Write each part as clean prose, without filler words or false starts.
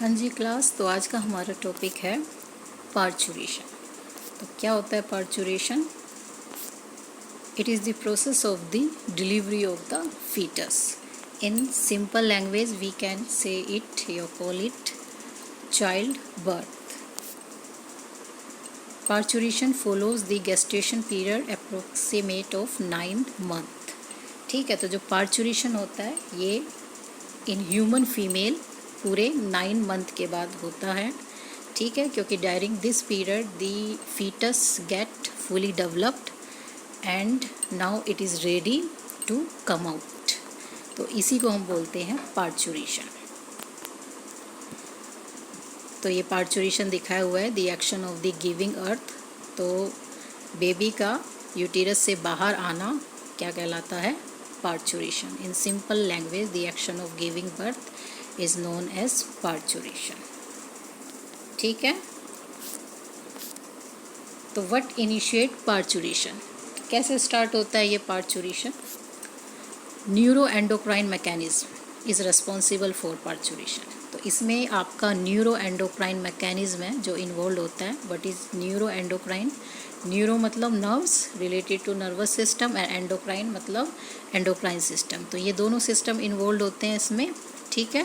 हाँ जी क्लास, तो आज का हमारा टॉपिक है पार्चुरेशन। तो क्या होता है parturition? It is the process of the delivery of the foetus. In simple language we can say it या call it child birth. Parturition follows the gestation period approximate of 9 month. ठीक है, तो जो parturition होता है ये in human female पूरे 9 month के बाद होता है। ठीक है, क्योंकि during this period the foetus get fully developed and now it is ready to come out. तो इसी को हम बोलते हैं पार्चुरेशन। तो ये पार्चुरेशन दिखाया हुआ है the action of the giving earth. तो बेबी का यूटेरस से बाहर आना क्या कहलाता है? Parturition. In simple language the action of giving birth is known as parturition। ठीक है, तो what initiate parturition? कैसे स्टार्ट होता है ये parturition? Neuroendocrine mechanism is responsible for parturition. तो इसमें आपका न्यूरोएंडोक्राइन मैकेनिज्म है जो इन्वॉल्व होता है। What is neuroendocrine? न्यूरो मतलब nerves related to nervous system, and endocrine मतलब एंडोक्राइन सिस्टम। तो ये दोनों सिस्टम इन्वॉल्व होते हैं इसमें। ठीक है,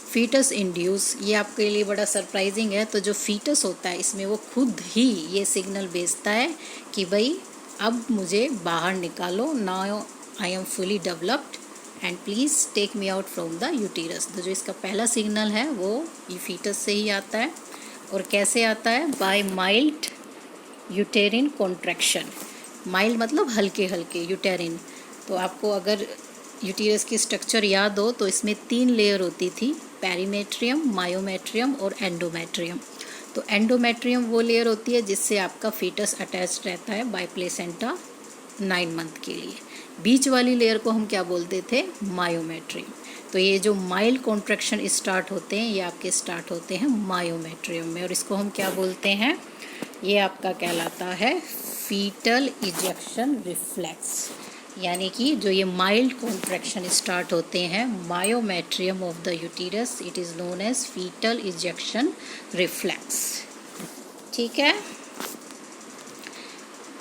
फीटस इंड्यूस, ये आपके लिए बड़ा सरप्राइजिंग है। तो जो फीटस होता है इसमें वो खुद ही ये सिग्नल भेजता है कि भाई अब मुझे बाहर निकालो, now I am fully developed and please take me out from the uterus. तो जो इसका पहला सिग्नल है वो ये फीटस से ही आता है। और कैसे आता है? By mild uterine contraction. Mild मतलब हल्के हल्के, यूटेरिन। तो आपको अगर यूटेरस की स्ट्रक्चर याद हो तो इसमें 3 लेयर होती थी, पेरीमेट्रियम, मायोमेट्रियम और एंडोमेट्रियम। तो एंडोमेट्रियम वो लेयर होती है जिससे आपका फीटस अटैच रहता है बाय प्लेसेंटा 9 मंथ के लिए। बीच वाली लेयर को हम क्या बोलते थे? मायोमेट्रियम। तो ये जो माइल्ड कॉन्ट्रैक्शन स्टार्ट होते हैं ये आपके स्टार्ट होते हैं मायोमेट्रियम में, और इसको हम क्या बोलते हैं? ये आपका कहलाता है फीटल इजेक्शन रिफ्लेक्स। यानी कि जो ये माइल्ड कॉन्ट्रैक्शन स्टार्ट होते हैं myometrium of the uterus, it is known as foetal ejection reflex. ठीक है,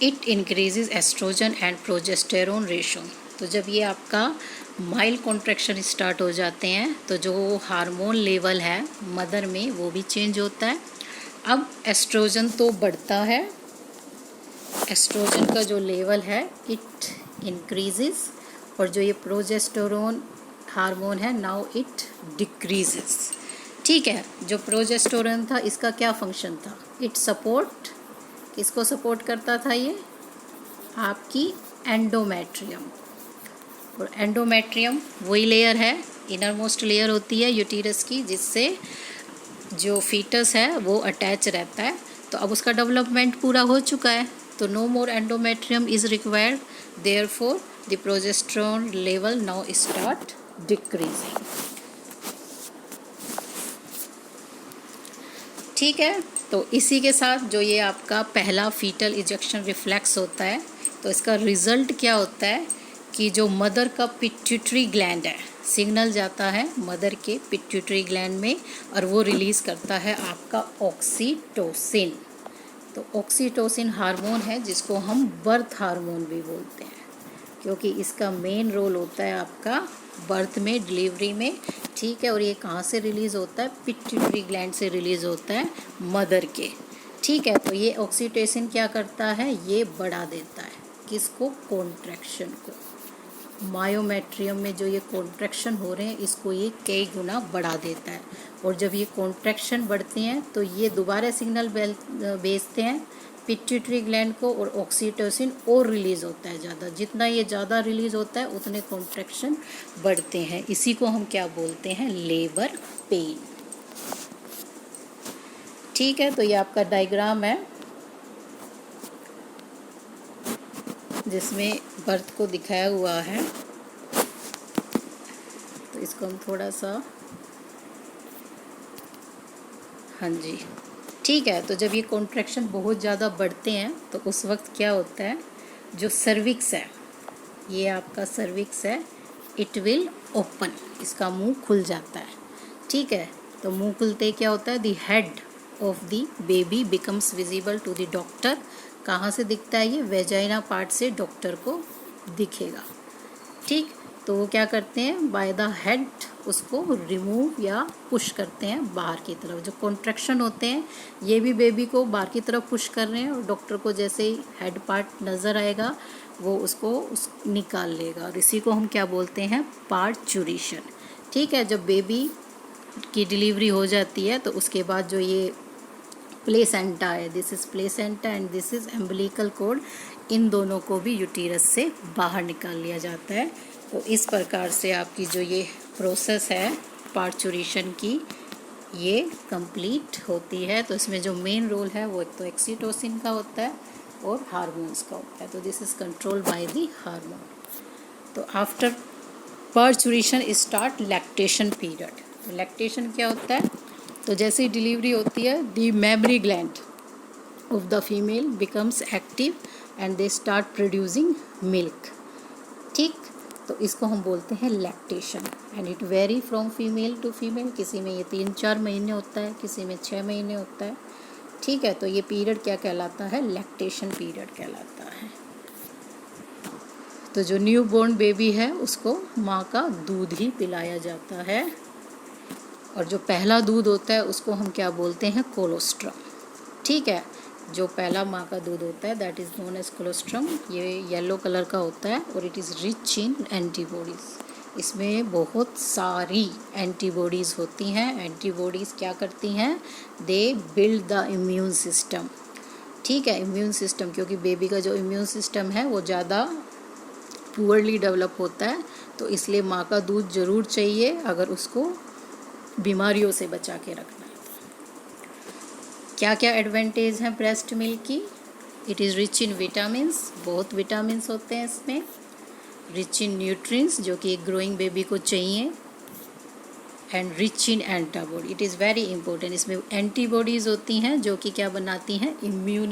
it increases oestrogen and progesterone ratio. तो जब ये आपका माइल्ड कॉन्ट्रैक्शन स्टार्ट हो जाते हैं तो जो हार्मोन लेवल है मदर में वो भी चेंज होता है। अब एस्ट्रोजन तो बढ़ता है, एस्ट्रोजन का जो लेवल है इट इंक्रीजेस, और जो ये प्रोजेस्टेरोन हार्मोन है नाउ इट डिक्रीजेस। ठीक है, जो प्रोजेस्टेरोन था इसका क्या फंक्शन था? इट सपोर्ट, किसको सपोर्ट करता था? ये आपकी एंडोमेट्रियम। और एंडोमेट्रियम वही लेयर है, इनर मोस्ट लेयर होती है यूटेरस की, जिससे जो फीटस है वो अटैच रहता है। तो अब उसका डेवलपमेंट पूरा हो चुका है, तो no more endometrium is required, therefore the progesterone level now start decreasing। ठीक है, तो इसी के साथ जो ये आपका पहला फीटल इजेक्शन रिफ्लेक्स होता है तो इसका रिजल्ट क्या होता है कि जो मदर का पिट्यूटरी ग्लैंड है, सिग्नल जाता है मदर के पिट्यूटरी ग्लैंड में और वो रिलीज़ करता है आपका ऑक्सीटोसिन। तो ऑक्सीटोसिन हार्मोन है जिसको हम बर्थ हार्मोन भी बोलते हैं, क्योंकि इसका मेन रोल होता है आपका बर्थ में, डिलीवरी में। ठीक है, और ये कहाँ से रिलीज़ होता है? पिट्यूटरी ग्लैंड से रिलीज़ होता है मदर के। ठीक है, तो ये ऑक्सीटोसिन क्या करता है? ये बढ़ा देता है किसको? कॉन्ट्रैक्शन को। मायोमेट्रियम में जो ये कॉन्ट्रैक्शन हो रहे हैं इसको ये कई गुना बढ़ा देता है, और जब ये कॉन्ट्रैक्शन बढ़ते हैं तो ये दोबारा सिग्नल भेजते हैं पिट्यूटरी ग्लैंड को, और ऑक्सीटोसिन और रिलीज़ होता है ज़्यादा। जितना ये ज़्यादा रिलीज़ होता है उतने कॉन्ट्रैक्शन बढ़ते हैं। इसी को हम क्या बोलते हैं? Labour pain. ठीक है, तो ये आपका डायग्राम है जिसमें बर्थ को दिखाया हुआ है। तो इसको हम थोड़ा सा, हाँ जी, ठीक है। तो जब ये कॉन्ट्रैक्शन बहुत ज़्यादा बढ़ते हैं तो उस वक्त क्या होता है? जो सर्विक्स है, ये आपका सर्विक्स है, इट विल ओपन, इसका मुंह खुल जाता है। ठीक है। तो मुंह खुलते क्या होता है, the head of the baby becomes visible to the doctor. कहाँ से दिखता है ये, वेजाइना पार्ट से डॉक्टर को दिखेगा। ठीक, तो वो क्या करते हैं, बाय द हेड उसको रिमूव या पुश करते हैं बाहर की तरफ। जो कॉन्ट्रैक्शन होते हैं ये भी बेबी को बाहर की तरफ पुश कर रहे हैं, और डॉक्टर को जैसे ही हेड पार्ट नज़र आएगा वो उसको निकाल लेगा, और इसी को हम क्या बोलते हैं, पार्चुरेशन। ठीक है, जब बेबी की डिलीवरी हो जाती है तो उसके बाद जो ये प्लेसेंटा है, this is placenta and this is umbilical cord, इन दोनों को भी यूटीरस से बाहर निकाल लिया जाता है। तो इस प्रकार से आपकी जो ये प्रोसेस है पार्चुरेशन की, ये कंप्लीट होती है। तो इसमें जो मेन रोल है वो एक तो ऑक्सीटोसिन का होता है और हार्मोन्स का होता है। तो this is control by the hormone. तो after parturition start lactation period. Lactation क्या होता है, तो जैसे ही डिलीवरी होती है the mammary gland of the female becomes active and they start producing milk. ठीक, तो इसको हम बोलते हैं lactation and it very from female to female. किसी में ये 3-4 महीने होता है, किसी में 6 महीने होता है। ठीक है, तो ये पीरियड क्या कहलाता है, लैक्टेशन पीरियड कहलाता है। तो जो न्यू बॉर्न बेबी है उसको माँ का दूध ही पिलाया जाता है, और जो पहला दूध होता है उसको हम क्या बोलते हैं, कोलोस्ट्रम। ठीक है, जो पहला माँ का दूध होता है that is known as colostrum. ये येलो कलर का होता है और it is rich in antibodies. इसमें बहुत सारी एंटीबॉडीज़ होती हैं। एंटीबॉडीज़ क्या करती हैं, they build the immune system. ठीक है, इम्यून सिस्टम, क्योंकि बेबी का जो इम्यून सिस्टम है वो ज़्यादा पुअरली डेवलप होता है, तो इसलिए माँ का दूध ज़रूर चाहिए अगर उसको बीमारियों से बचा के रखना है। क्या क्या एडवांटेज हैं ब्रेस्ट मिल्क की, it is rich in vitamins, बहुत विटामिन्स होते हैं इसमें। रिच इन न्यूट्रिएंट्स, जो कि एक ग्रोइंग बेबी को चाहिए, and rich in antibody, it is very important. इसमें एंटीबॉडीज़ होती हैं जो कि क्या बनाती हैं, इम्यून